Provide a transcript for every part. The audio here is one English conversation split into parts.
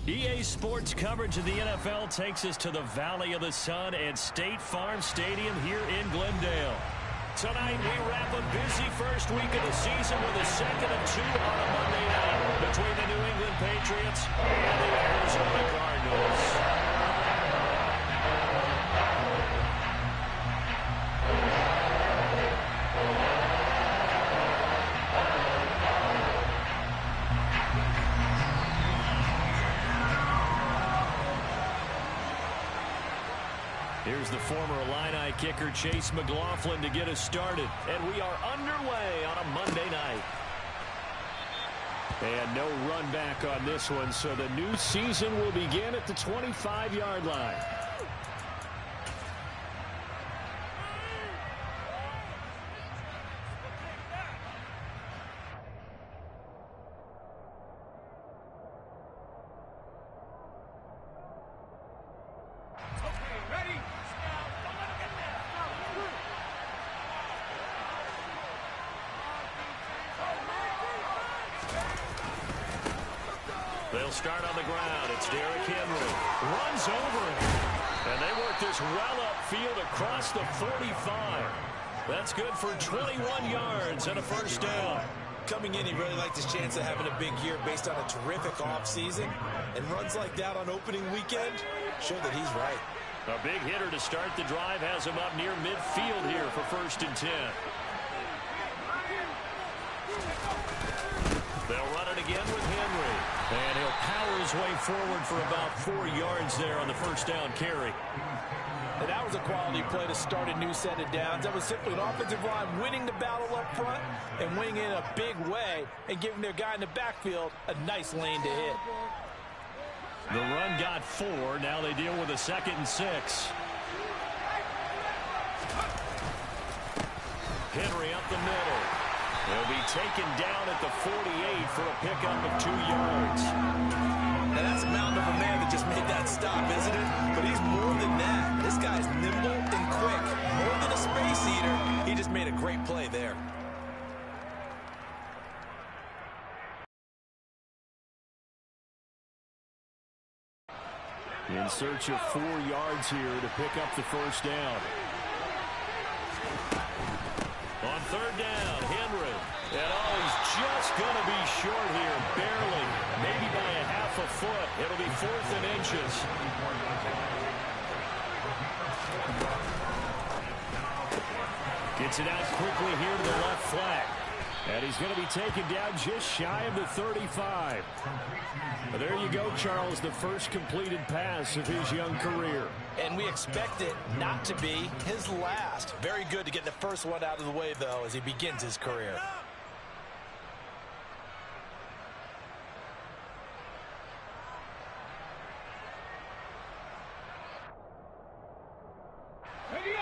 EA Sports coverage of the NFL takes us to the Valley of the Sun at State Farm Stadium here in Glendale. Tonight, we wrap a busy first week of the season with a second of two on a Monday night between the New England Patriots and the Arizona Cardinals. Here's the former Illini kicker, Chase McLaughlin, to get us started. And we are underway on a Monday night. And no run back on this one, so the new season will begin at the 25-yard line. They'll start on the ground. It's Derrick Henry. Runs over him. And they work this well upfield across the 45. That's good for 21 yards and a first down. Coming in, he really liked his chance of having a big year based on a terrific offseason. And runs like that on opening weekend show that he's right. A big hitter to start the drive has him up near midfield here for 1st and 10. They'll run it again with Henry. And he'll power his way forward for about 4 yards there on the first down carry. And that was a quality play to start a new set of downs. That was simply an offensive line winning the battle up front and winning in a big way and giving their guy in the backfield a nice lane to hit. The run got 4. Now they deal with a 2nd and 6. Henry up the middle. He'll be taken down at the 48 for a pickup of 2 yards. Now that's a mountain of a man that just made that stop, isn't it? But he's more than that. This guy's nimble and quick. More than a space eater. He just made a great play there. In search of 4 yards here to pick up the first down. On 3rd down, Henry. And he's just going to be short here, barely. Maybe by a half a foot. It'll be 4th and inches. Gets it out quickly here to the left flat. And he's going to be taken down just shy of the 35. But there you go, Charles, the first completed pass of his young career. And we expect it not to be his last. Very good to get the first one out of the way, though, as he begins his career.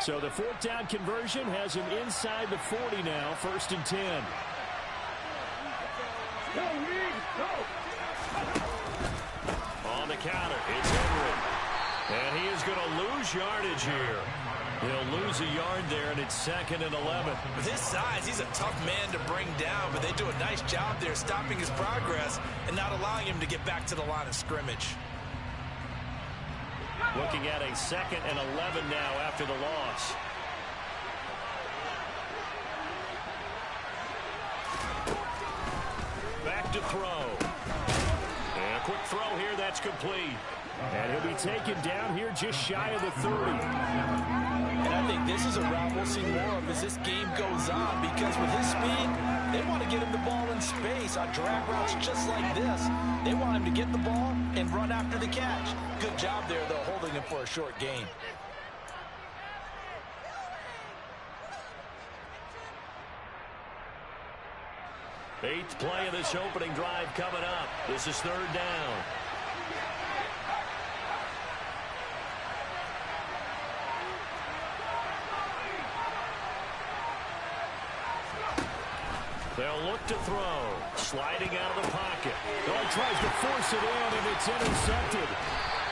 So the 4th down conversion has him inside the 40 now, 1st and 10. On the counter, it's Henry. And he is going to lose yardage here. He'll lose a yard there, and it's 2nd and 11. With his size, he's a tough man to bring down, but they do a nice job there stopping his progress and not allowing him to get back to the line of scrimmage. Looking at a 2nd and 11 now after the loss. Back to throw. And a quick throw here, that's complete. And he'll be taken down here just shy of the 30. And I think this is a route we'll see more of as this game goes on, because with his speed, they want to get him the ball in space on drag routes just like this. They want him to get the ball and run after the catch. Good job there, though, holding him for a short gain. Eighth play of this opening drive coming up. This is 3rd down. They'll look to throw. Sliding out of the pocket. He tries to force it in, and it's intercepted.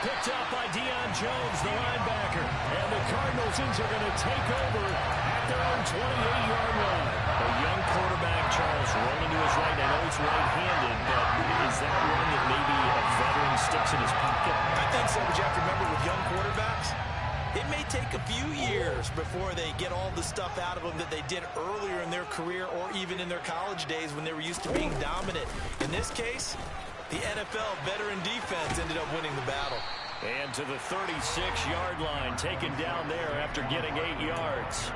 Picked up by Deion Jones, the linebacker. And the Cardinals are going to take over at their own 28-yard line. A young quarterback, Charles, rolling to his right. I know he's right-handed, but is that one that maybe a veteran sticks in his pocket? I think so, but you have to remember with young quarterbacks, it may take a few years before they get all the stuff out of them that they did earlier in their career or even in their college days when they were used to being dominant. In this case, the NFL veteran defense ended up winning the battle. And to the 36-yard line, taken down there after getting 8 yards.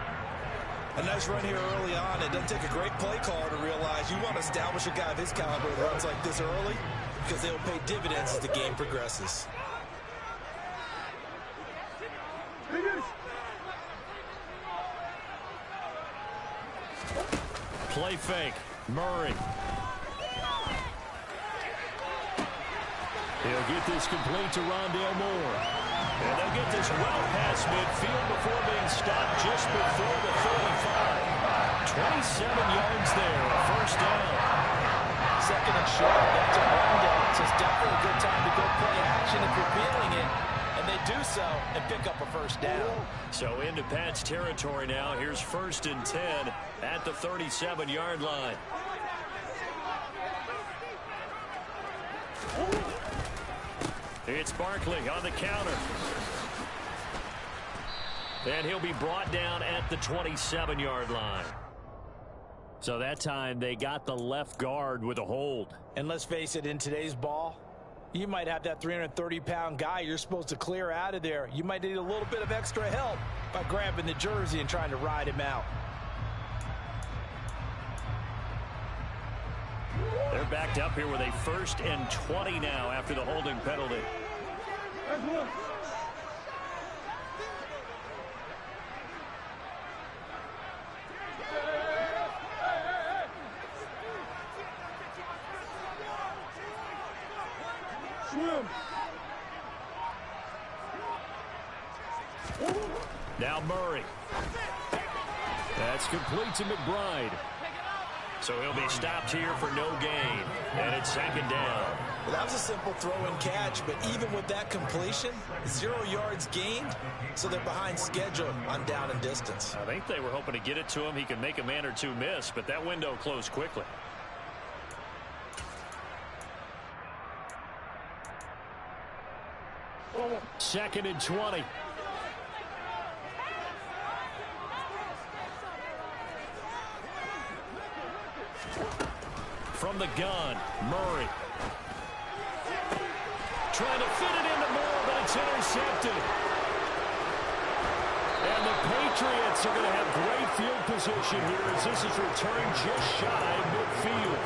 A nice run here early on. It doesn't take a great play caller to realize you want to establish a guy of his caliber that runs like this early because they'll pay dividends as the game progresses. Play fake. Murray. He'll get this complete to Rondale Moore. And they'll get this well past midfield before being stopped just before the 35. 27 yards there, a first down. Second and short, that's a rundown. So it's definitely a good time to go play action if you're feeling it. And they do so and pick up a first down. So into Pat's territory now. Here's 1st and 10 at the 37-yard line. It's Barkley on the counter. And he'll be brought down at the 27-yard line. So that time they got the left guard with a hold. And let's face it, in today's ball, you might have that 330-pound guy you're supposed to clear out of there. You might need a little bit of extra help by grabbing the jersey and trying to ride him out. They're backed up here with a 1st and 20 now after the holding penalty. Now Murray. That's complete to McBride. So he'll be stopped here for no gain. And it's 2nd down. Well, that was a simple throw and catch, but even with that completion, 0 yards gained, so they're behind schedule on down and distance. I think they were hoping to get it to him. He could make a man or two miss, but that window closed quickly. Second and 20. From the gun, Murray. Trying to fit it into Moore, but it's intercepted. And the Patriots are going to have great field position here as this is returned just shy of midfield.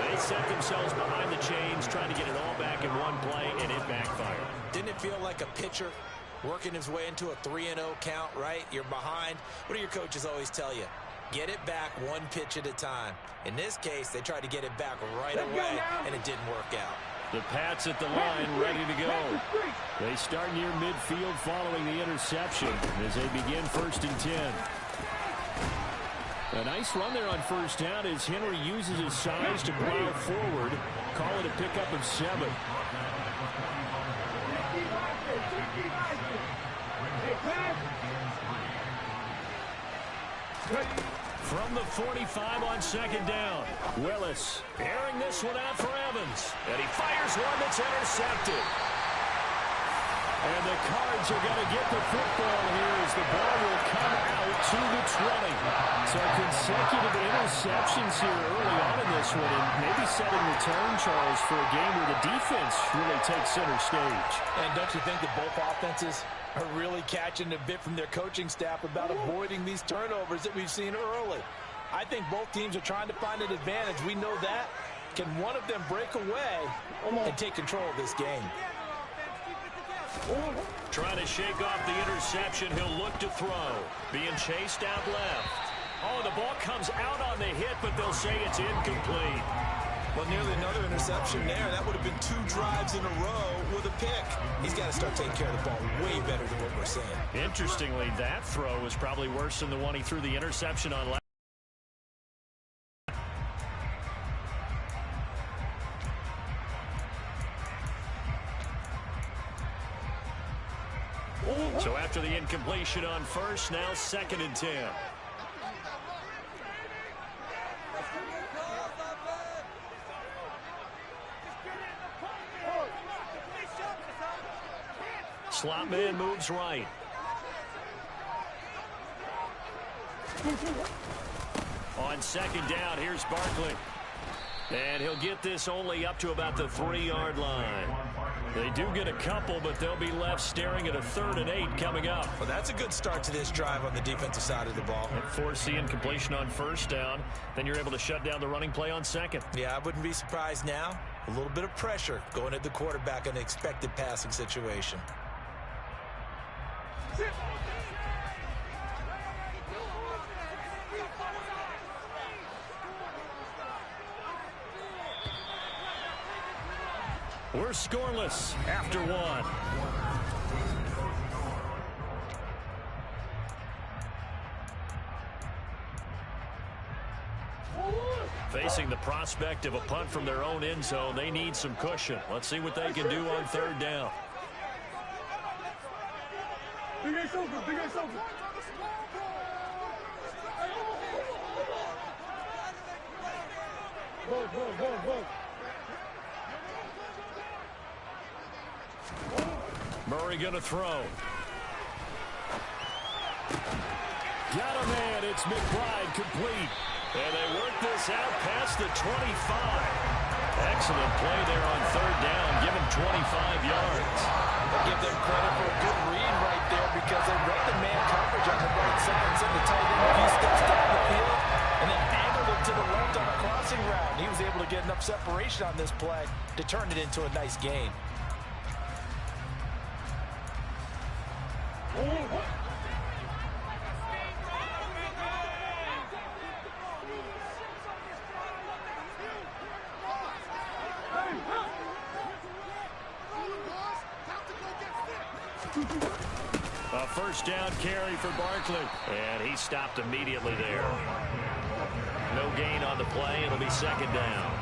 They set themselves behind the chains, trying to get it all back in one play, and it backfired. Didn't it feel like a pitcher working his way into a 3-0 count, right? You're behind. What do your coaches always tell you? Get it back one pitch at a time. In this case, they tried to get it back right away, and it didn't work out. The Pats at the line, ready to go. They start near midfield following the interception as they begin 1st and 10. A nice run there on 1st down as Henry uses his size to plow forward. Call it a pickup of 7. From the 45 on 2nd down. Willis airing this one out for Evans. And he fires one that's intercepted. And the Cards are going to get the football here as the ball will come out to the 20. So consecutive interceptions here early on in this one, and maybe setting the tone, Charles, for a game where the defense really takes center stage. And don't you think that both offenses are really catching a bit from their coaching staff about avoiding these turnovers that we've seen early? I think both teams are trying to find an advantage. We know that. Can one of them break away and take control of this game? Trying to shake off the interception. He'll look to throw. Being chased out left. Oh, the ball comes out on the hit, but they'll say it's incomplete. Well, nearly another interception there. That would have been 2 drives in a row with a pick. He's got to start taking care of the ball way better than what we're seeing. Interestingly, that throw was probably worse than the one he threw the interception on last. So after the incompletion on 1st, now 2nd and 10. slot man moves right. On second down, here's Barkley. And he'll get this only up to about the 3-yard line. They do get a couple, but they'll be left staring at a 3rd and 8 coming up. Well, that's a good start to this drive on the defensive side of the ball. And forcing completion on first down. Then you're able to shut down the running play on second. Yeah, I wouldn't be surprised now. A little bit of pressure going at the quarterback in an expected passing situation. We're scoreless after 1. Facing the prospect of a punt from their own end zone, they need some cushion. Let's see what they can do on 3rd down. Big Ace over, Big Ace over. Go. Murray going to throw. Got a man. It's McBride complete. And they work this out past the 25. Excellent play there on 3rd down. Give him 25 yards. I give them credit for a good read right there because they read the man coverage on the right side and sent the tight end a few steps down the field and then angled him to the left on a crossing route. He was able to get enough separation on this play to turn it into a nice gain. A first down carry for Barkley. And he stopped immediately there. No gain on the play. It'll be 2nd down.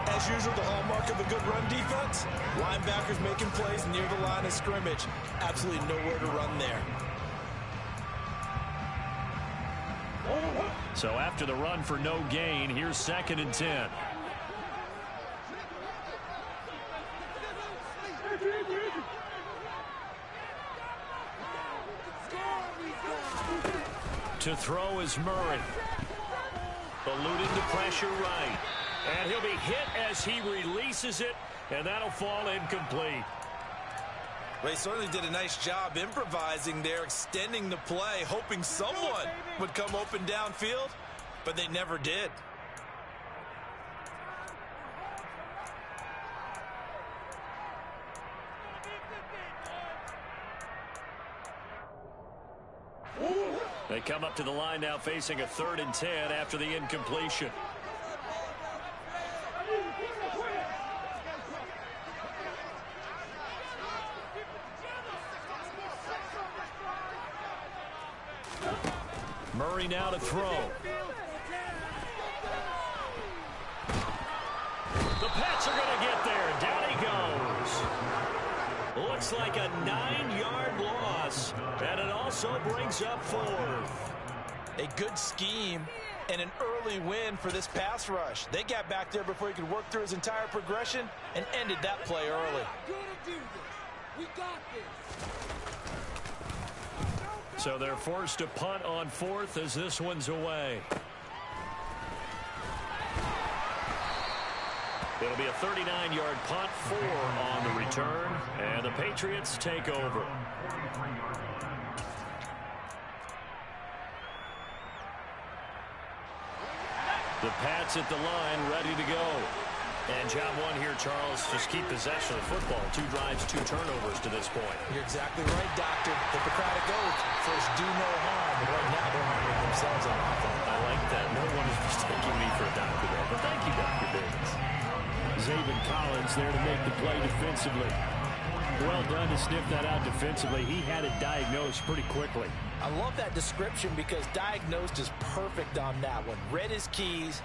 As usual, the hallmark of a good run defense, linebackers making plays near the line of scrimmage. Absolutely nowhere to run there. So after the run for no gain, here's 2nd and 10. To throw is Murray. Eluding the pressure right. And he'll be hit as he releases it, and that'll fall incomplete. They certainly did a nice job improvising there, extending the play, hoping someone would come open downfield, but they never did. They come up to the line now facing a 3rd and 10 after the incompletion. Murray now to throw. The Pats are going to get there. Down he goes. Looks like a 9-yard loss. And it also brings up 4th. A good scheme and an early win for this pass rush. They got back there before he could work through his entire progression and ended that play early. We got this. So they're forced to punt on 4th as this one's away. It'll be a 39-yard punt, 4 on the return, and the Patriots take over. The Pats at the line, ready to go. And job 1 here, Charles, just keep possession of the football. 2 drives, 2 turnovers to this point. You're exactly right, Doctor. Hippocratic oath. First, do no harm. And right now, they're harming themselves on offense. I like that. No one is mistaking me for a doctor there. But thank you, Dr. Biggs. Zaven Collins there to make the play defensively. Well done to sniff that out defensively. He had it diagnosed pretty quickly. I love that description because diagnosed is perfect on that one. Read his keys,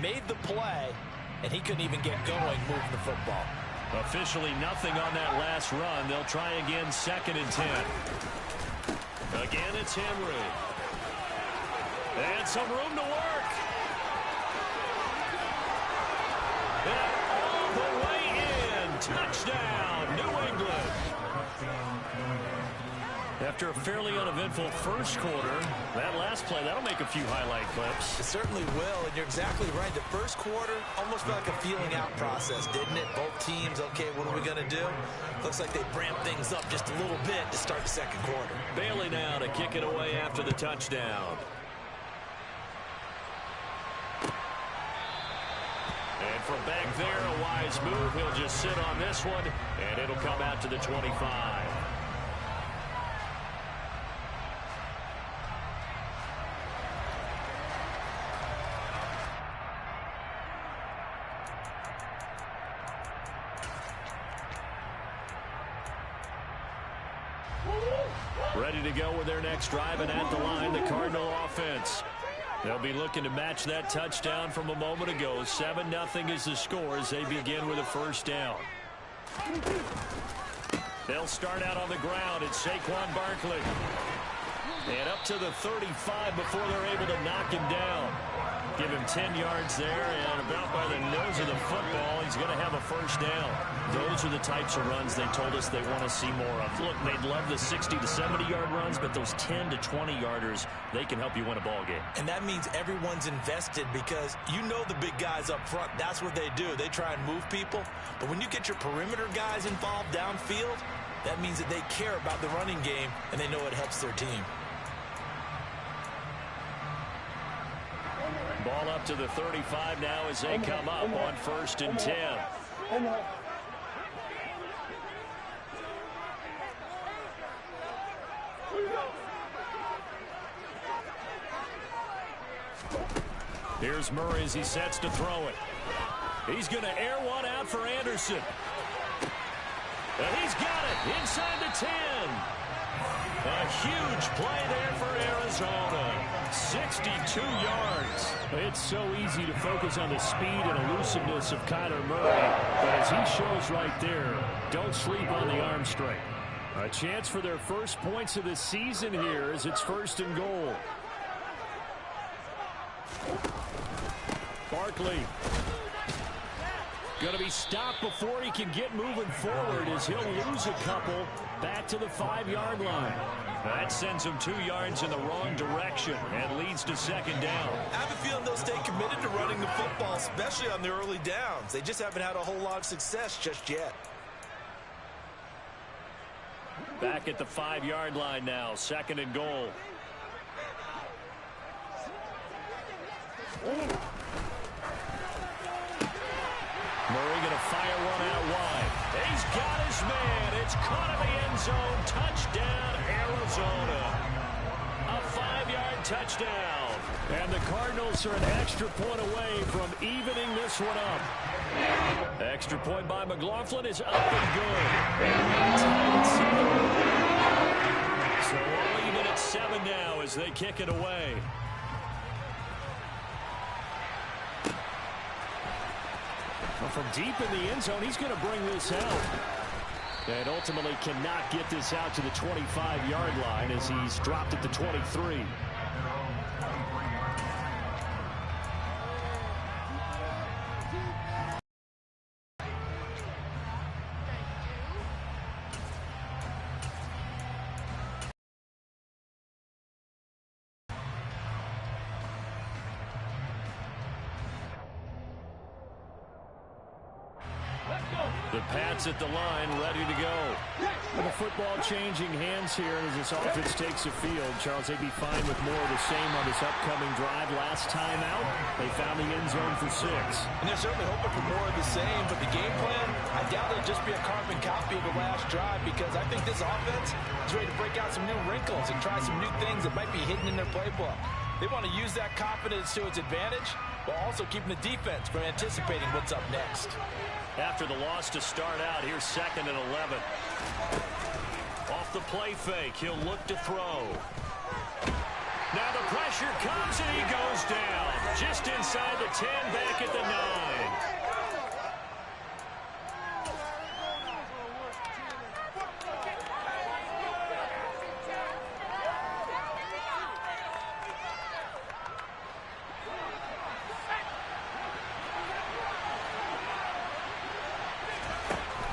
made the play, and he couldn't even get going moving the football. Officially nothing on that last run. They'll try again, 2nd and 10. Again, it's Henry. And some room to work. And all the way in. Touchdown, New England. After a fairly uneventful first quarter, that last play, that'll make a few highlight clips. It certainly will, and you're exactly right. The first quarter almost felt like a feeling out process, didn't it? Both teams, okay, what are we going to do? Looks like they ramped things up just a little bit to start the second quarter. Bailey now to kick it away after the touchdown. And from back there, a wise move. He'll just sit on this one, and it'll come out to the 25. Ready to go with their next drive, and at the line, the Cardinal offense. They'll be looking to match that touchdown from a moment ago. 7-0 is the score as they begin with a first down. They'll start out on the ground. It's Saquon Barkley. And up to the 35 before they're able to knock him down. Give him 10 yards there, and about by the nose of the football, he's going to have a first down. Those are the types of runs they told us they want to see more of. Look, they'd love the 60 to 70-yard runs, but those 10 to 20-yarders, they can help you win a ball game. And that means everyone's invested because you know the big guys up front. That's what they do. They try and move people. But when you get your perimeter guys involved downfield, that means that they care about the running game, and they know it helps their team. Ball up to the 35 now as they come up on 1st and 10. Here's Murray as he sets to throw it. He's going to air one out for Anderson. And he's got it inside the 10. A huge play there for Arizona. 62 yards. It's so easy to focus on the speed and elusiveness of Kyler Murray, but as he shows right there, don't sleep on the arm strength. A chance for their first points of the season here as it's 1st and goal. Barkley going to be stopped before he can get moving forward as he'll lose a couple back to the 5-yard line. That sends him 2 yards in the wrong direction and leads to 2nd down. I have a feeling they'll stay committed to running the football, especially on the early downs. They just haven't had a whole lot of success just yet. Back at the 5-yard line now, 2nd and goal. Murray going to fire one out wide. He's got his man. It's caught in the end zone. Touchdown, Arizona. A 5-yard touchdown. And the Cardinals are an extra point away from evening this one up. Extra point by McLaughlin is up and good. So all even at 7 now as they kick it away. From deep in the end zone, he's going to bring this out. And ultimately cannot get this out to the 25-yard line as he's dropped at the 23. The Pats at the line, ready to go. With the football changing hands here as this offense takes the field. Charles, they'd be fine with more of the same on this upcoming drive. Last time out, they found the end zone for 6. And they're certainly hoping for more of the same, but the game plan, I doubt it'll just be a carbon copy of the last drive because I think this offense is ready to break out some new wrinkles and try some new things that might be hidden in their playbook. They want to use that confidence to its advantage while also keeping the defense from anticipating what's up next. After the loss to start out, here's 2nd and 11. Off the play fake, he'll look to throw. Now the pressure comes and he goes down. Just inside the 10, back at the 9.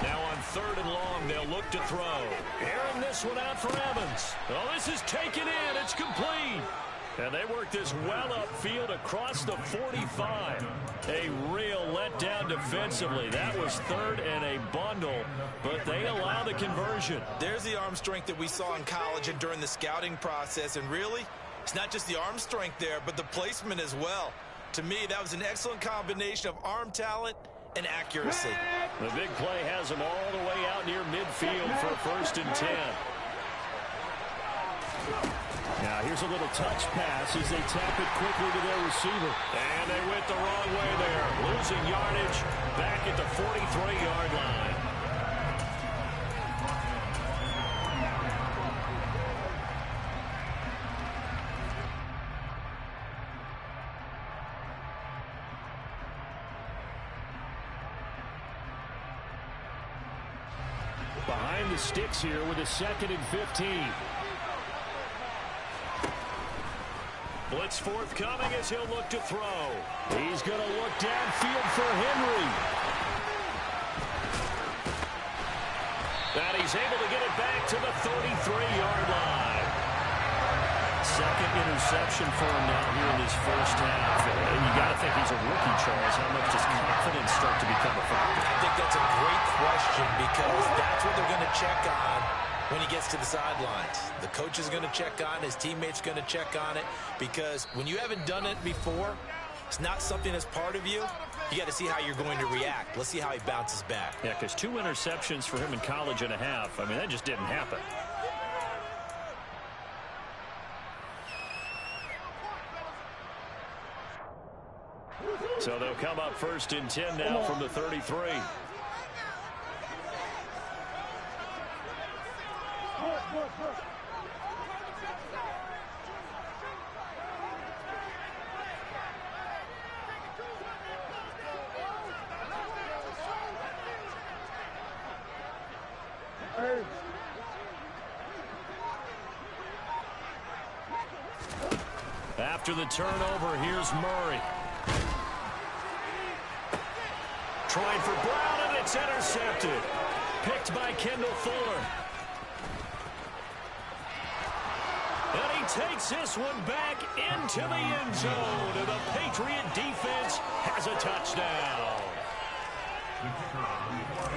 Now on 3rd and long him. They'll look to throw. Airing this one out for Evans. Oh, this is taken in. It's complete. And they work this well upfield across the 45. A real letdown defensively. That was third and a bundle, but they allow the conversion. There's the arm strength that we saw in college and during the scouting process. And really, it's not just the arm strength there, but the placement as well. To me, that was an excellent combination of arm talent and accuracy. The big play has him all the way out near midfield for 1st and 10. Now here's a little touch pass as they tap it quickly to their receiver. And they went the wrong way there. Losing yardage back at the 43-yard line. Behind the sticks here with a 2nd and 15. Blitz forthcoming as he'll look to throw. He's going to look downfield for Henry. And he's able to get it back to the 33-yard line. 2nd interception for him now here in his first half. And you got to think he's a rookie, Charles. How much does confidence start to become a factor? I think that's a great question because that's what they're going to check on when he gets to the sidelines. The coach is going to check on, his teammates going to check on it, because when you haven't done it before, it's not something that's part of you. You got to see how you're going to react. Let's see how he bounces back. Yeah, because 2 interceptions for him in college and a half. I mean, that just didn't happen. So they'll come up 1st and 10 now from the 33. After the turnover, here's Murray. Trying for Brown, and it's intercepted. Picked by Kendall Fuller. And he takes this one back into the end zone. And the Patriot defense has a touchdown.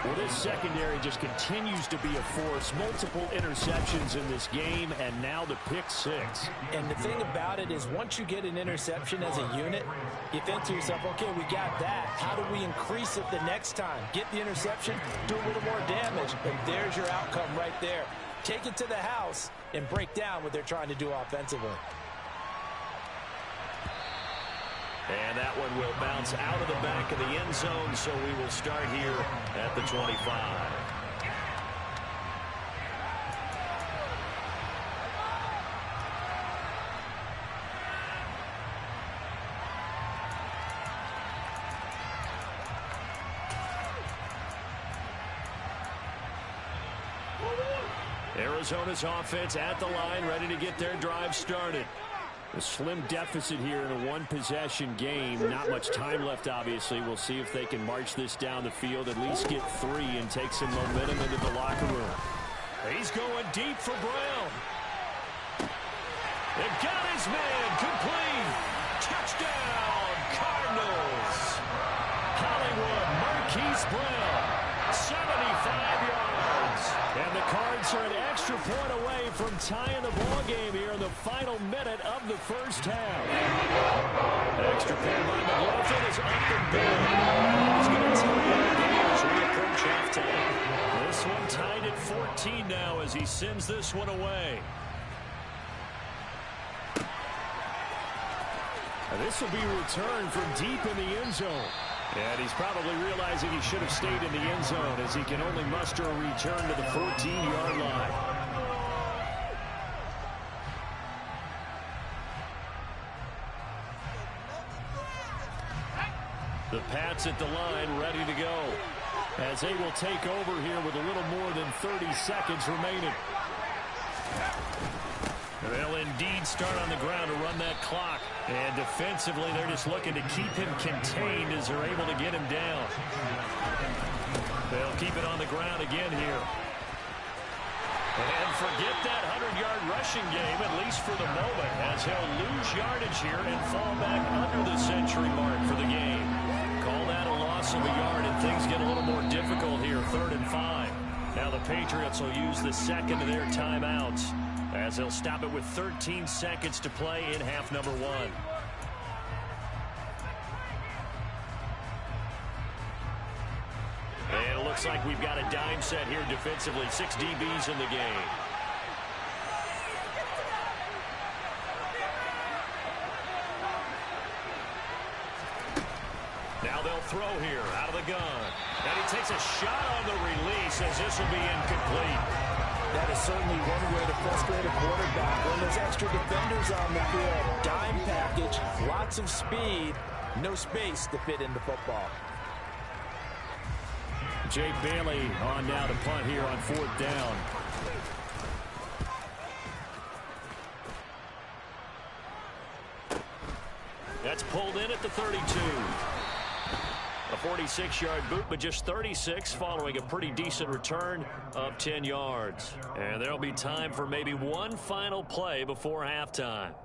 Well, this secondary just continues to be a force. Multiple interceptions in this game, and now the pick 6. And the thing about it is once you get an interception as a unit, you think to yourself, okay, we got that. How do we increase it the next time? Get the interception, do a little more damage, and there's your outcome right there. Take it to the house and break down what they're trying to do offensively. And that one will bounce out of the back of the end zone, so we will start here at the 25. Arizona's offense at the line, ready to get their drive started. A slim deficit here in a one-possession game. Not much time left, obviously. We'll see if they can march this down the field, at least get 3 and take some momentum into the locker room. He's going deep for Brown. They got his man complete. Touchdown, Cardinals. Hollywood Marquise Brown, 75 yards. And the Cards are an extra point away from tying the ball game here in the final minute of the first half. Extra point by McLaughlin is up and down. He's going to tie the game as we approach halftime. This one tied at 14 now as he sends this one away. And this will be returned from deep in the end zone. And he's probably realizing he should have stayed in the end zone as he can only muster a return to the 14-yard line. The Pats at the line ready to go as they will take over here with a little more than 30 seconds remaining. They'll indeed start on the ground to run that clock. And defensively, they're just looking to keep him contained as they're able to get him down. They'll keep it on the ground again here. And forget that 100-yard rushing game, at least for the moment, as he'll lose yardage here and fall back under the century mark for the game. Call that a loss of a yard, and things get a little more difficult here, 3rd and 5. Now the Patriots will use the second of their timeouts as they'll stop it with 13 seconds to play in half number 1. And it looks like we've got a dime set here defensively. 6 DBs in the game. Now they'll throw here out of the gun. And he takes a shot on the release as this will be incomplete. That is certainly one way to frustrate a quarterback when there's extra defenders on the field. Dime package, lots of speed, no space to fit into football. Jay Bailey on now to punt here on 4th down. That's pulled in at the 32. A 46-yard boot, but just 36 following a pretty decent return of 10 yards. And there'll be time for maybe one final play before halftime.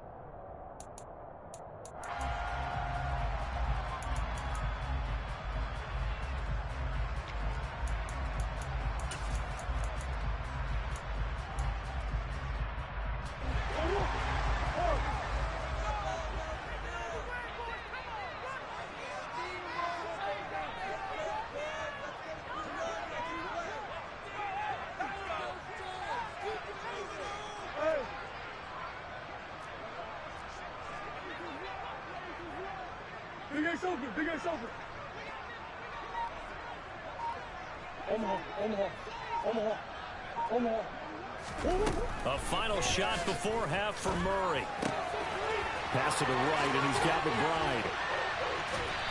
Big Ace open, Big Ace open. Omaha. A final shot before half for Murray. Pass to the right, and he's got McBride.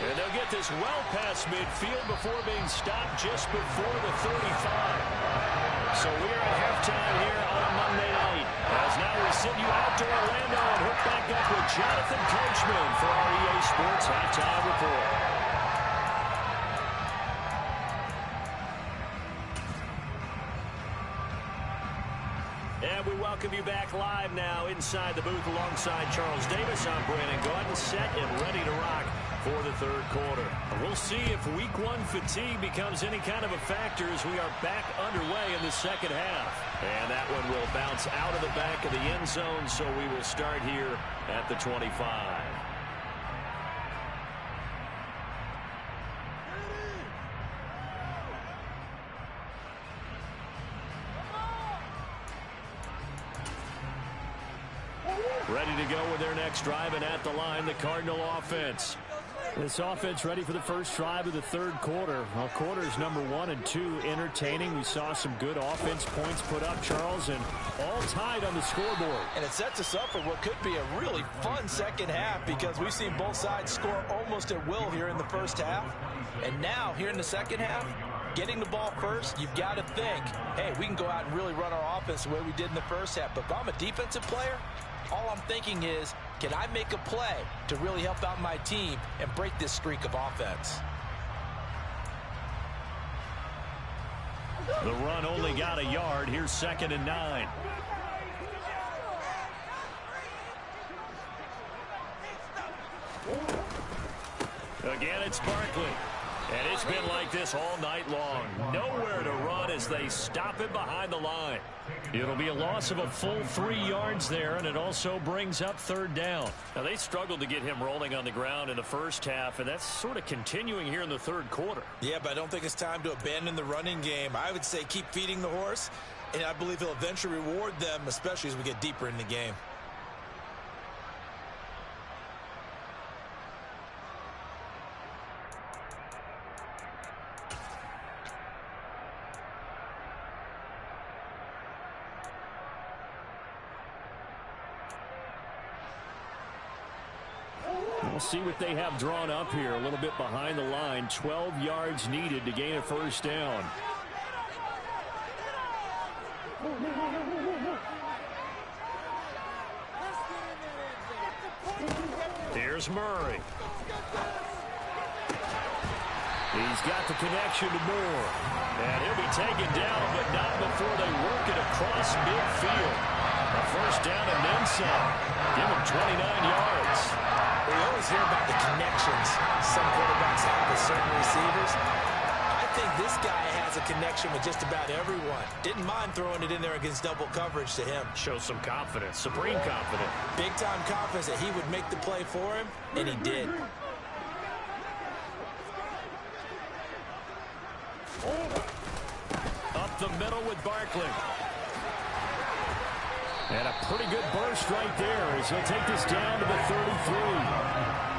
And they'll get this well past midfield before being stopped just before the 35. So we're at halftime here on a Monday night. As now we send you out to Orlando and hook back up with Jonathan Coachman for our EA Sports Halftime Report. And we welcome you back live now inside the booth alongside Charles Davis. I'm Brandon Gordon, set and ready to rock for the 3rd quarter. We'll see if week 1 fatigue becomes any kind of a factor as we are back underway in the 2nd half. And that one will bounce out of the back of the end zone, so we will start here at the 25. Ready to go with their next drive, and at the line, the Cardinal offense. This offense ready for the first drive of the 3rd quarter. Well, quarters number 1 and 2 entertaining. We saw some good offense points put up, Charles, and all tied on the scoreboard. And it sets us up for what could be a really fun 2nd half because we've seen both sides score almost at will here in the 1st half. And now, here in the 2nd half, getting the ball first, you've got to think, hey, we can go out and really run our offense the way we did in the 1st half. But if I'm a defensive player, all I'm thinking is, can I make a play to really help out my team and break this streak of offense? The run only got a yard. Here's 2nd and 9. Again, it's Barkley. And it's been like this all night long. Nowhere to run as they stop him behind the line. It'll be a loss of a full 3 yards there, and it also brings up 3rd down. Now, they struggled to get him rolling on the ground in the 1st half, and that's sort of continuing here in the 3rd quarter. Yeah, but I don't think it's time to abandon the running game. I would say keep feeding the horse, and I believe he'll eventually reward them, especially as we get deeper in the game. We'll see what they have drawn up here. A little bit behind the line. 12 yards needed to gain a 1st down. Here's Murray. He's got the connection to Moore. And he'll be taken down, but not before they work it across midfield. A first down and then some. Give him 29 yards. We always hear about the connections some quarterbacks have with certain receivers. I think this guy has a connection with just about everyone. Didn't mind throwing it in there against double coverage to him. Shows some confidence, supreme confidence. Big-time confidence that he would make the play for him, and he did. Up the middle with Barkley. And a pretty good burst right there as he'll take this down to the 33.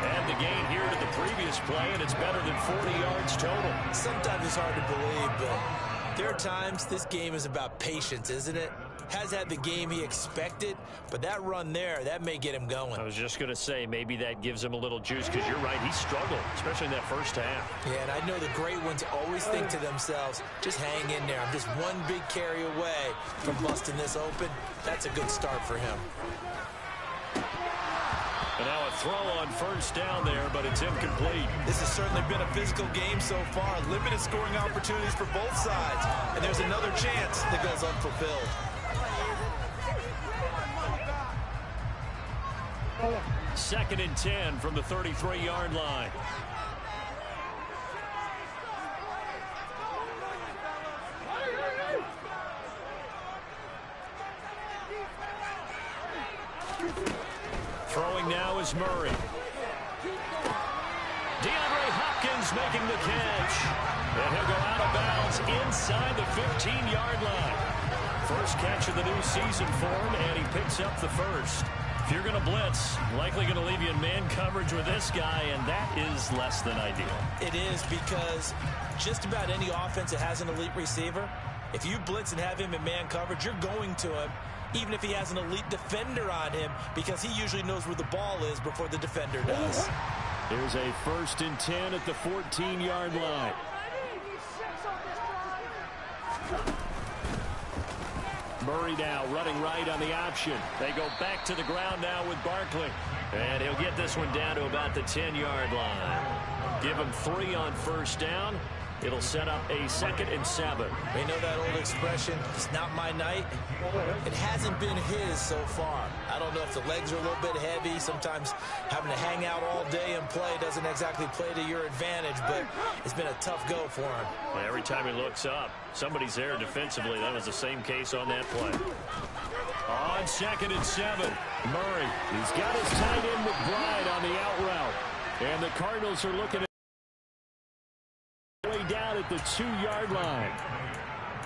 And the gain here to the previous play, and it's better than 40 yards total. Sometimes it's hard to believe, but there are times this game is about patience, isn't it? Has had the game he expected, but that run there, that may get him going. I was just going to say, maybe that gives him a little juice, because you're right, he struggled, especially in that first half. Yeah, and I know the great ones always think to themselves, just hang in there. I'm just one big carry away from busting this open. That's a good start for him. And now a throw on first down there, but it's incomplete. This has certainly been a physical game so far. Limited scoring opportunities for both sides. And there's another chance that goes unfulfilled. Second and 10 from the 33-yard line. Throwing now is Murray. DeAndre Hopkins making the catch. And he'll go out of bounds inside the 15-yard line. First catch of the new season for him, and he picks up the first. If you're going to blitz, likely going to leave you in man coverage with this guy, and that is less than ideal. It is, because just about any offense that has an elite receiver, if you blitz and have him in man coverage, you're going to him, even if he has an elite defender on him, because he usually knows where the ball is before the defender does. Here's a first and 10 at the 14-yard line. Murray now running right on the option. They go back to the ground now with Barkley. And he'll get this one down to about the 10-yard line. Give him 3 on first down. It'll set up a 2nd and 7. You know that old expression, it's not my night? It hasn't been his so far. I don't know if the legs are a little bit heavy. Sometimes having to hang out all day and play doesn't exactly play to your advantage, but it's been a tough go for him. Well, every time he looks up, somebody's there defensively. That was the same case on that play. On 2nd and 7, Murray. He's got his tight end with Bryant on the out route. And the Cardinals are looking at way down at the 2-yard line.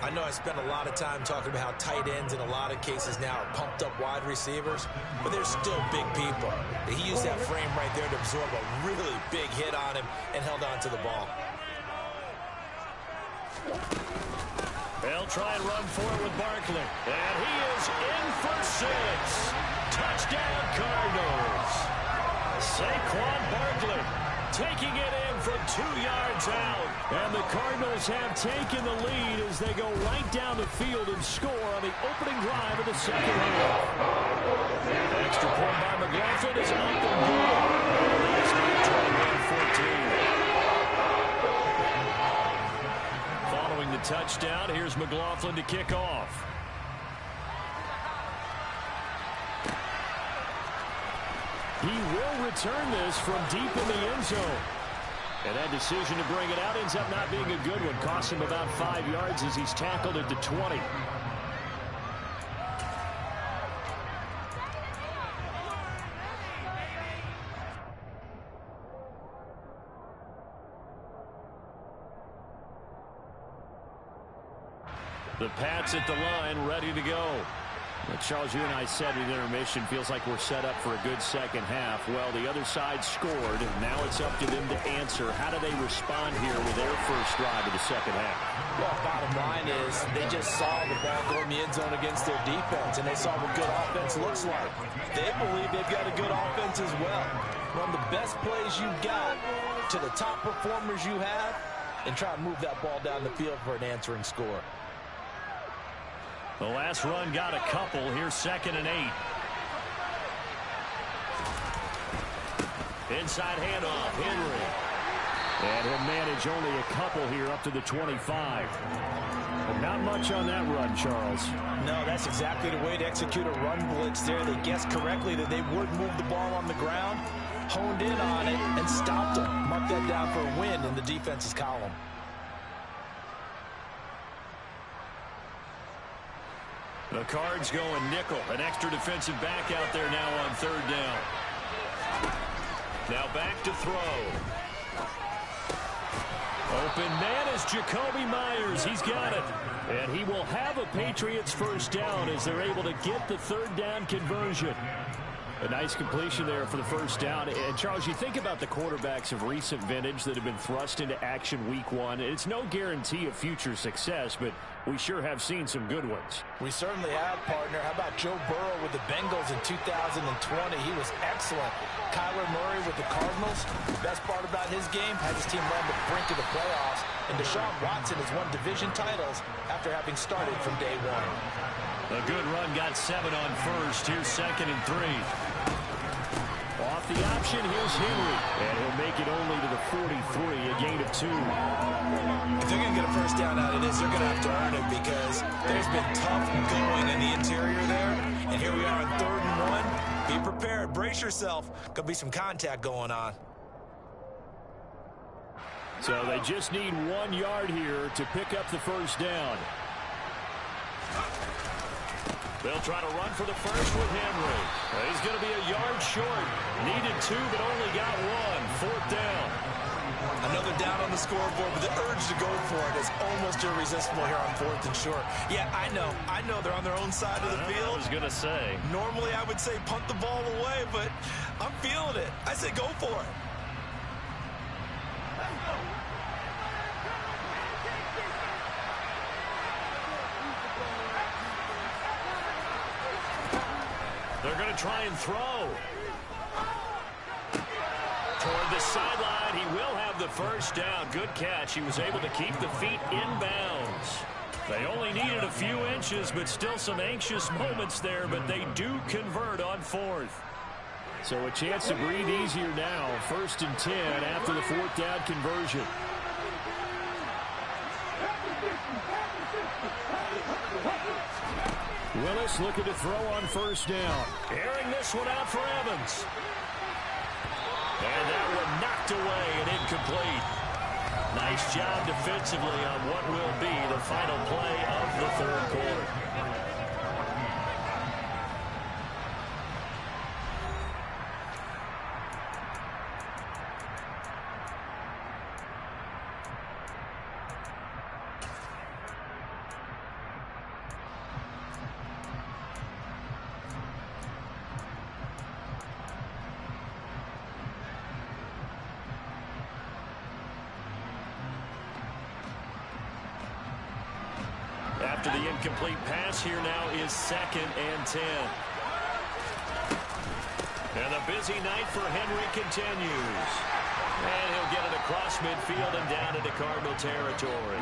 I know I spent a lot of time talking about how tight ends in a lot of cases now are pumped up wide receivers, but they're still big people. He used that frame right there to absorb a really big hit on him and held on to the ball. They'll try and run for it with Barkley. And he is in for 6. Touchdown, Cardinals. Saquon Barkley taking it in from 2 yards out. And the Cardinals have taken the lead as they go right down the field and score on the opening drive of the second half. Extra point by McLaughlin is up and good. It's 21-14. Following the touchdown, here's McLaughlin to kick off. He will return this from deep in the end zone. And that decision to bring it out ends up not being a good one. Costs him about 5 yards as he's tackled at the 20. The Pats at the line, ready to go. Well, Charles, you and I said in intermission, feels like we're set up for a good second half. Well, the other side scored. Now it's up to them to answer. How do they respond here with their first drive of the second half? Well, bottom line is they just saw the ball go in the end zone against their defense, and they saw what good offense looks like. They believe they've got a good offense as well. Run the best plays you've got to the top performers you have, and try to move that ball down the field for an answering score. The last run got a couple. Here's 2nd and 8. Inside handoff. Henry. And he'll manage only a couple here up to the 25. But not much on that run, Charles. No, that's exactly the way to execute a run blitz there. They guessed correctly that they would move the ball on the ground, honed in on it, and stopped them. Mark that down for a win in the defense's column. The Cards going nickel. An extra defensive back out there now on third down. Now back to throw. Open man is Jacoby Myers. He's got it. And he will have a Patriots first down as they're able to get the third down conversion. A nice completion there for the first down. And, Charles, you think about the quarterbacks of recent vintage that have been thrust into action week one. It's no guarantee of future success, but we sure have seen some good ones. We certainly have, partner. How about Joe Burrow with the Bengals in 2020? He was excellent. Kyler Murray with the Cardinals. The best part about his game, had his team run the brink of the playoffs. And Deshaun Watson has won division titles after having started from day one. A good run, got 7 on first. Here's 2nd and 3. Off the option, here's Henry. And he'll make it only to the 43, a gain of 2. If they're going to get a first down out of this, they're going to have to earn it because there's been tough going in the interior there. And here we are on 3rd and 1. Be prepared. Brace yourself. Could be some contact going on. So they just need 1 yard here to pick up the first down. They'll try to run for the first with Henry. He's going to be a yard short. Needed 2, but only got 1. 4th down. Another down on the scoreboard, but the urge to go for it is almost irresistible here on 4th and short. Yeah, I know they're on their own side of the field. I was going to say. Normally I would say punt the ball away, but I'm feeling it. I say go for it. They're going to try and throw. Toward the sideline, he will have the first down. Good catch. He was able to keep the feet in bounds. They only needed a few inches, but still some anxious moments there, but they do convert on 4th. So a chance to breathe easier now. 1st and 10 after the 4th down conversion. Willis looking to throw on first down. Airing this one out for Evans. And that one knocked away and incomplete. Nice job defensively on what will be the final play of the 3rd quarter. After the incomplete pass, here now is 2nd and 10. And the busy night for Henry continues. And he'll get it across midfield and down into Cardinal territory.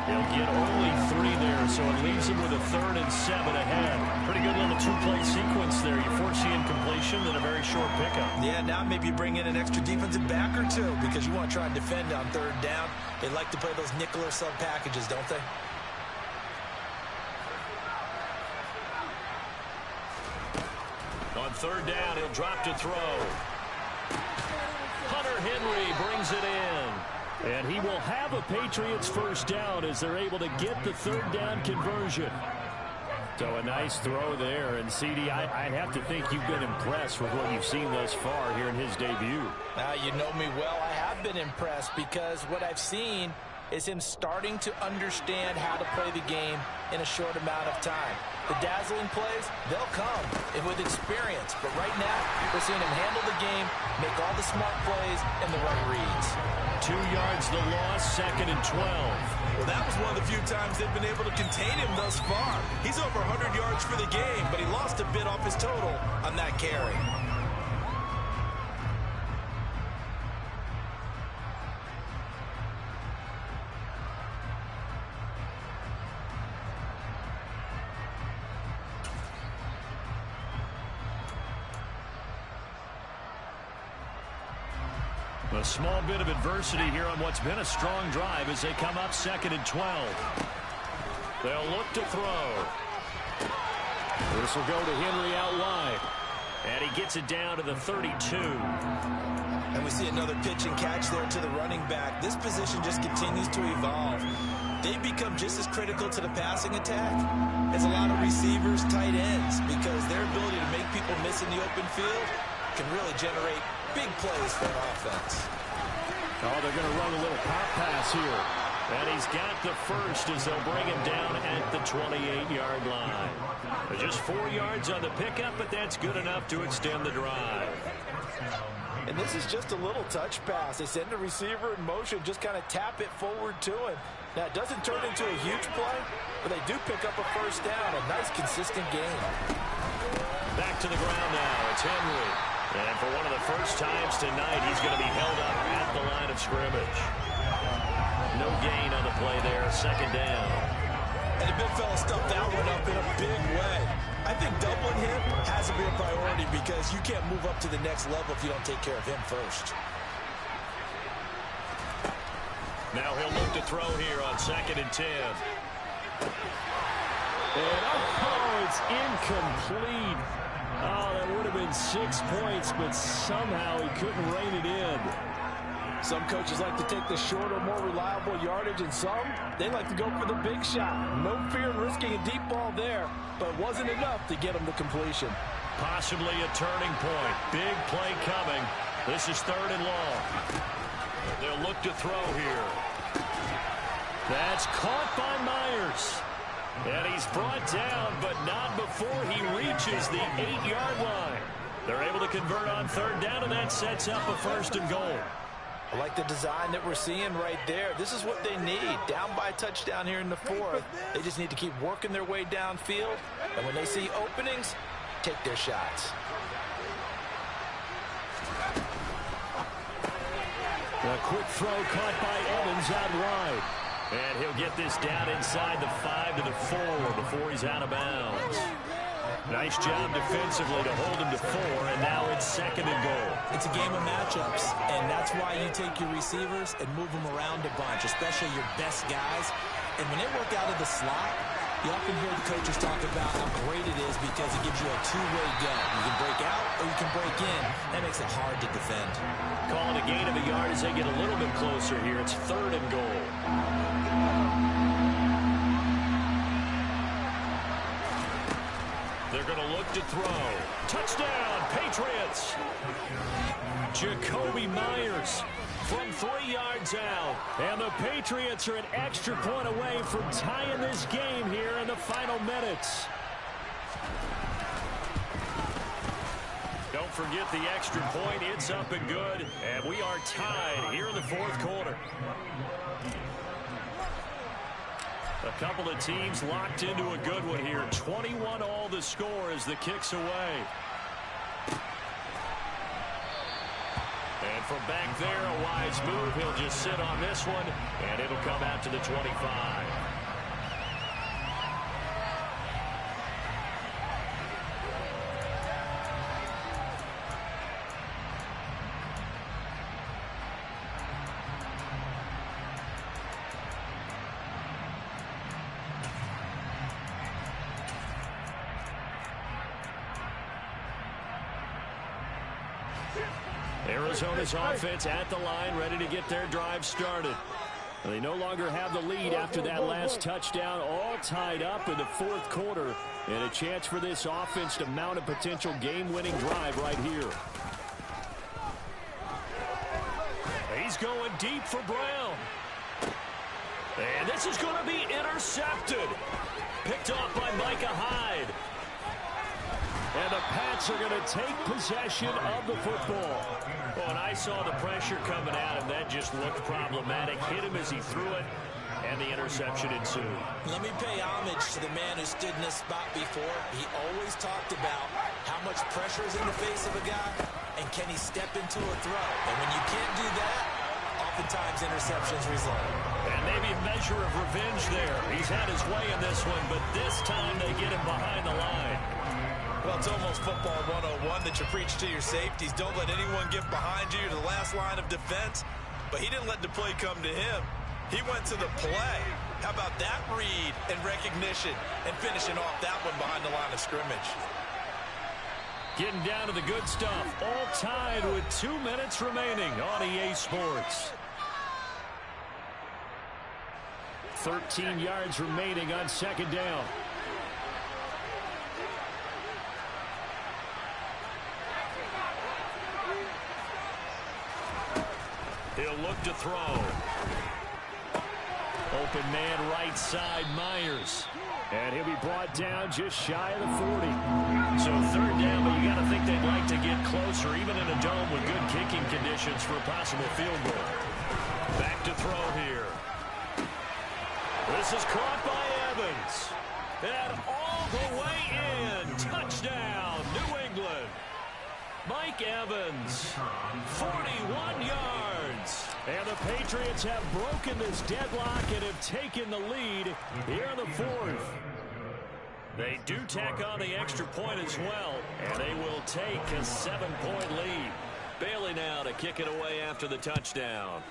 He'll get only 3 there, so it leaves him with a 3rd and 7 ahead. Pretty good little 2-play sequence there. You force the incompletion, then a very short pickup. Yeah, now maybe you bring in an extra defensive back or 2 because you want to try and defend on 3rd down. They like to play those nickel or sub packages, don't they? On 3rd down, he'll drop to throw. Hunter Henry brings it in. And he will have a Patriots first down as they're able to get the 3rd down conversion. So a nice throw there. And, CD, I'd have to think you've been impressed with what you've seen thus far here in his debut. Now, you know me well. I have been impressed because what I've seen is him starting to understand how to play the game in a short amount of time. The dazzling plays, they'll come with experience. But right now, we're seeing him handle the game, make all the smart plays, and the right reads. 2 yards the loss, 2nd and 12. Well, that was one of the few times they've been able to contain him thus far. He's over 100 yards for the game, but he lost a bit off his total on that carry. A small bit of adversity here on what's been a strong drive as they come up 2nd and 12. They'll look to throw. This will go to Henry out wide. And he gets it down to the 32. And we see another pitch and catch there to the running back. This position just continues to evolve. They become just as critical to the passing attack as a lot of receivers, tight ends, because their ability to make people miss in the open field can really generate big plays for an offense. Oh, they're going to run a little pop pass here. And he's got the first as they'll bring him down at the 28-yard line. Just 4 yards on the pickup, but that's good enough to extend the drive. And this is just a little touch pass. They send the receiver in motion, just kind of tap it forward to him. Now, it doesn't turn into a huge play, but they do pick up a first down. A nice, consistent game. Back to the ground now. It's Henry. And for one of the first times tonight, he's going to be held up at the line of scrimmage. No gain on the play there. 2nd down. And the big fella stuffed that one up in a big way. I think doubling him has to be a priority because you can't move up to the next level if you don't take care of him first. Now he'll look to throw here on 2nd and 10. And it's incomplete. Oh, that would have been 6 points, but somehow he couldn't rein it in. Some coaches like to take the shorter, more reliable yardage, and some, they like to go for the big shot. No fear in risking a deep ball there, but it wasn't enough to get him to completion. Possibly a turning point. Big play coming. This is 3rd and long. They'll look to throw here. That's caught by Myers. And he's brought down, but not before he reaches the 8-yard line. They're able to convert on 3rd down, and that sets up a 1st and goal. I like the design that we're seeing right there. This is what they need. Down by a touchdown here in the 4th. They just need to keep working their way downfield. And when they see openings, take their shots. A quick throw caught by Evans out wide. And he'll get this down inside the 5 to the 4 before he's out of bounds. Nice job defensively to hold him to 4, and now it's 2nd and goal. It's a game of matchups, and that's why you take your receivers and move them around a bunch, especially your best guys. And when they work out of the slot, you often hear the coaches talk about how great it is because it gives you a two-way go. You can break out or you can break in. That makes it hard to defend. Calling a gain of a yard as they get a little bit closer here. It's 3rd and goal. They're going to look to throw. Touchdown, Patriots. Jacoby Myers from 3 yards out. And the Patriots are an extra point away from tying this game here in the final minutes. Don't forget the extra point. It's up and good. And we are tied here in the 4th quarter. A couple of teams locked into a good one here. 21-all the score as the kick's away. And from back there, a wise move. He'll just sit on this one, and it'll come out to the 25. Arizona's offense at the line, ready to get their drive started. They no longer have the lead after that last touchdown, all tied up in the 4th quarter, and a chance for this offense to mount a potential game-winning drive right here. He's going deep for Brown. And this is going to be intercepted. Picked off by Micah Hyde. And the Pats are going to take possession of the football. Oh, and I saw the pressure coming at him. That just looked problematic. Hit him as he threw it, and the interception ensued. Let me pay homage to the man who stood in this spot before. He always talked about how much pressure is in the face of a guy, and can he step into a throw. And when you can't do that, oftentimes interceptions result. And maybe a measure of revenge there. He's had his way in this one, but this time they get him behind the line. Well, Well, it's almost football 101 that you preach to your safeties. Don't let anyone get behind you to the last line of defense. But he didn't let the play come to him. He went to the play. How about that read and recognition and finishing off that one behind the line of scrimmage? Getting down to the good stuff. All tied with 2 minutes remaining on EA Sports. 13 yards remaining on second down. He'll look to throw. Open man right side, Myers. And he'll be brought down just shy of the 40. So third down, but you got to think they'd like to get closer, even in a dome with good kicking conditions for a possible field goal. Back to throw here. This is caught by Evans. And all the way in. Touchdown, New England. Mike Evans, 41 yards. And the Patriots have broken this deadlock and have taken the lead here in the fourth. They do tack on the extra point as well, and they will take a 7-point lead. Bailey now to kick it away after the touchdown.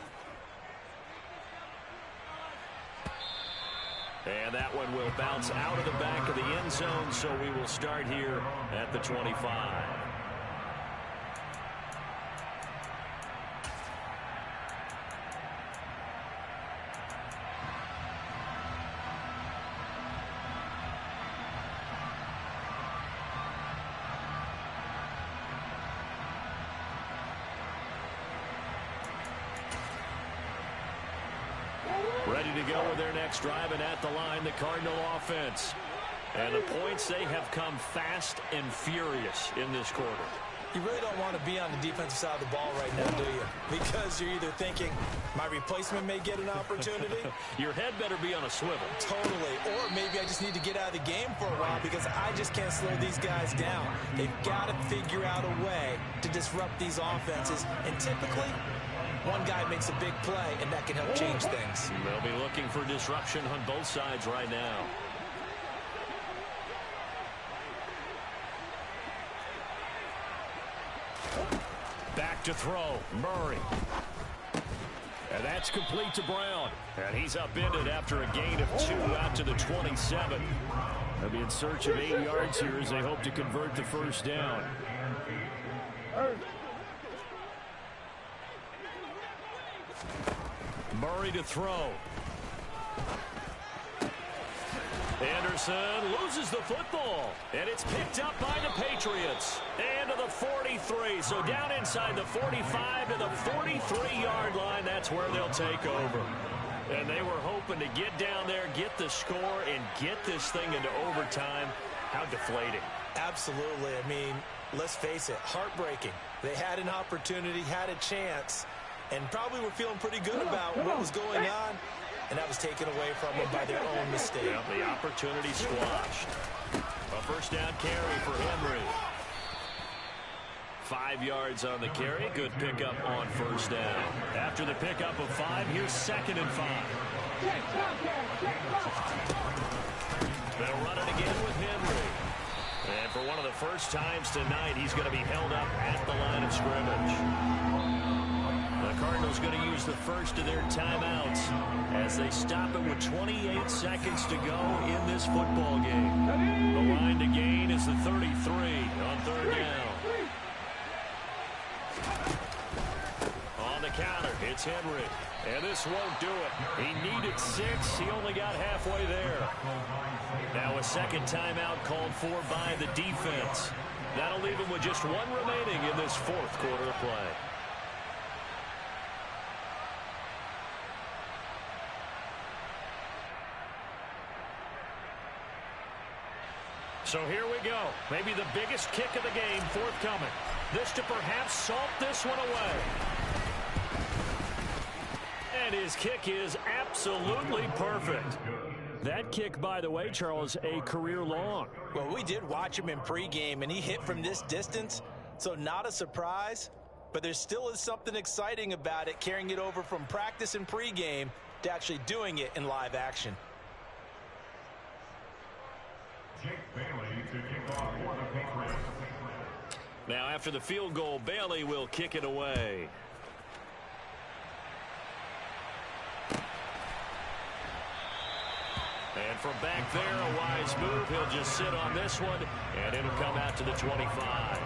And that one will bounce out of the back of the end zone, so we will start here at the 25. Ready to go with their next drive, and at the line, the Cardinal offense. And the points, they have come fast and furious in this quarter. You really don't want to be on the defensive side of the ball right now, do you? Because you're either thinking, my replacement may get an opportunity. Your head better be on a swivel. Totally. Or maybe I just need to get out of the game for a while because I just can't slow these guys down. They've got to figure out a way to disrupt these offenses. And typically, one guy makes a big play, and that can help change things. They'll be looking for disruption on both sides right now. Back to throw, Murray. And that's complete to Brown. And he's upended after a gain of 2 out to the 27. They'll be in search of 8 yards here as they hope to convert the first down. Murray to throw. Anderson loses the football, and it's picked up by the Patriots. And to the 43, so down inside the 45 to the 43-yard line. That's where they'll take over. And they were hoping to get down there, get the score, and get this thing into overtime. How deflating. Absolutely. I mean, let's face it, heartbreaking. They had an opportunity, had a chance, and probably were feeling pretty good about what was going on. And that was taken away from them by their own mistake. Yep, the opportunity squashed. A first down carry for Henry. 5 yards on the carry. Good pickup on first down. After the pickup of 5, here's 2nd and 5. They'll run it again with Henry. And for one of the first times tonight, he's going to be held up at the line of scrimmage. The Cardinals going to use the first of their timeouts as they stop it with 28 seconds to go in this football game. The line to gain is the 33 on third down. On the counter, it's Henry. And this won't do it. He needed 6. He only got halfway there. Now a second timeout called for by the defense. That'll leave him with just 1 remaining in this fourth quarter of play. So here we go. Maybe the biggest kick of the game forthcoming. This to perhaps salt this one away. And his kick is absolutely perfect. That kick, by the way, Charles, a career long. Well, we did watch him in pregame, and he hit from this distance, so not a surprise. But there still is something exciting about it, carrying it over from practice and pregame to actually doing it in live action. Now, after the field goal, Bailey will kick it away. And from back there, a wise move. He'll just sit on this one, and it'll come out to the 25.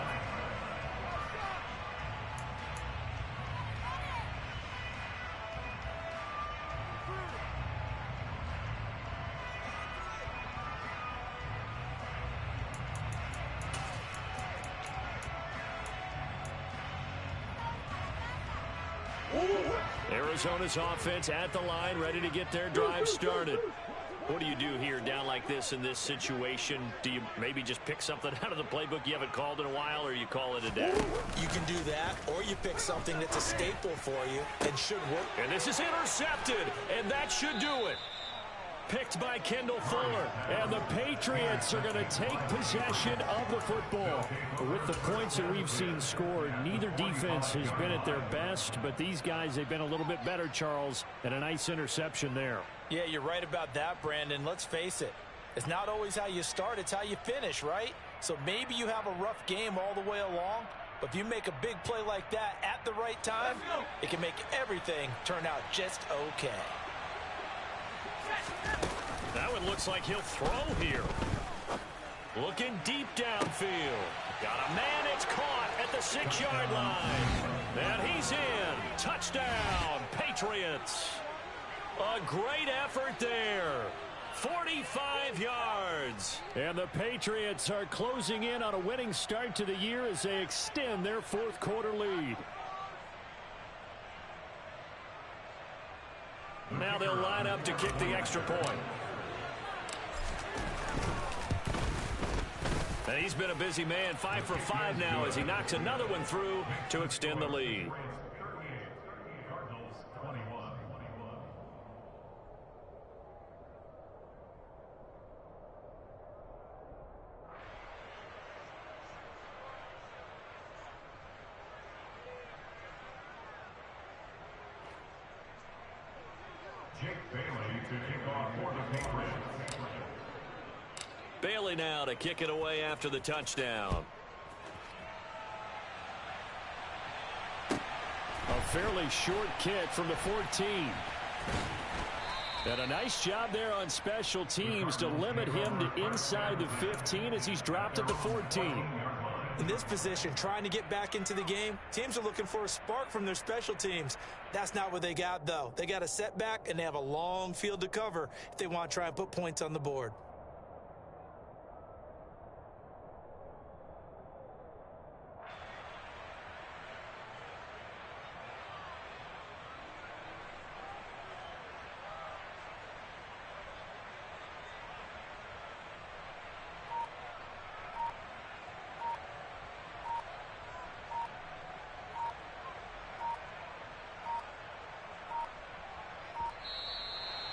Arizona's offense at the line, ready to get their drive started. What do you do here down like this in this situation? Do you maybe just pick something out of the playbook you haven't called in a while, or you call it a day? You can do that, or you pick something that's a staple for you and should work. And this is intercepted, and that should do it. Picked by Kendall Fuller, and the Patriots are going to take possession of the football. With the points that we've seen scored, neither defense has been at their best, but these guys, they've been a little bit better, Charles, and a nice interception there. Yeah, you're right about that, Brandon. Let's face it. It's not always how you start, it's how you finish, right? So maybe you have a rough game all the way along, but if you make a big play like that at the right time, it can make everything turn out just okay. That one looks like he'll throw here. Looking deep downfield. Got a man, it's caught at the 6-yard line. And he's in. Touchdown, Patriots. A great effort there. 45 yards. And the Patriots are closing in on a winning start to the year as they extend their fourth quarter lead. Now they'll line up to kick the extra point. And he's been a busy man, 5 for 5 now as he knocks another one through to extend the lead. Bailey now to kick it away after the touchdown. A fairly short kick from the 14. And a nice job there on special teams to limit him to inside the 15 as he's dropped at the 14. In this position, trying to get back into the game, teams are looking for a spark from their special teams. That's not what they got, though. They got a setback, and they have a long field to cover if they want to try and put points on the board.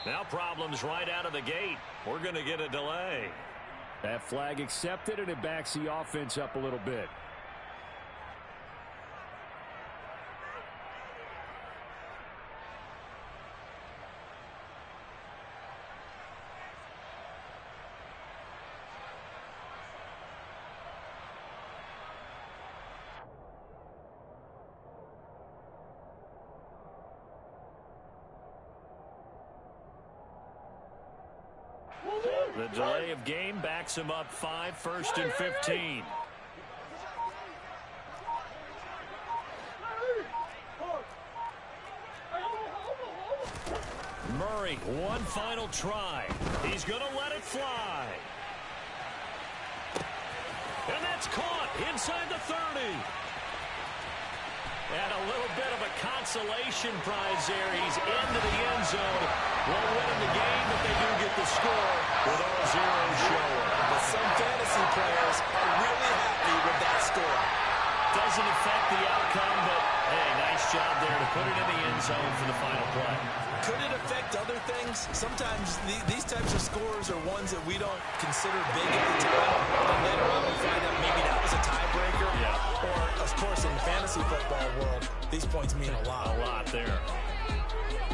Now problems right out of the gate. We're going to get a delay. That flag accepted, and it backs the offense up a little bit. The delay of game backs him up 5, 1st and 15. Murray, one final try. He's going to let it fly. And that's caught inside the 30. And a little bit of a consolation prize there. He's into the end zone. Won't win in the game, but they do get the score with all zeros showing. But some fantasy players are really happy with that score. Doesn't affect the outcome, but, hey, nice job there to put it in the end zone for the final play. Could it affect other things? Sometimes these types of scores are ones that we don't consider big at the time. But then later on we find out maybe that was a tiebreaker. Yeah. Or, of course, in the fantasy football world, these points mean a lot. A lot there.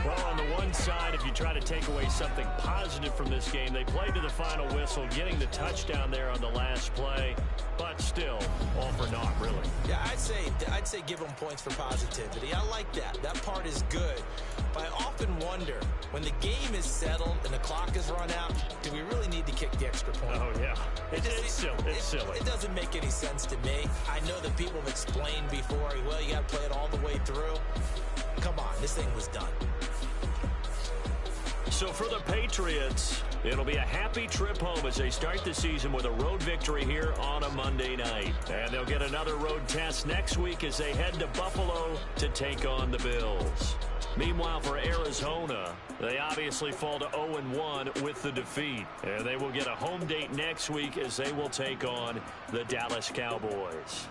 Well, on the one side, if you try to take away something positive from this game, they played to the final whistle, getting the touchdown there on the last play, but still, all for naught, really. Yeah, I'd say give them points for positivity. I like that. That part is good. But I often wonder, when the game is settled and the clock is run out, do we really need to kick the extra point? Oh, yeah. It's silly. It's silly. It doesn't make any sense to me. I know that people have explained before, well, you got to play it all the way through. Come on, this thing was done. So for the Patriots, it'll be a happy trip home as they start the season with a road victory here on a Monday night. And they'll get another road test next week as they head to Buffalo to take on the Bills. Meanwhile, for Arizona, they obviously fall to 0-1 with the defeat. And they will get a home date next week as they will take on the Dallas Cowboys.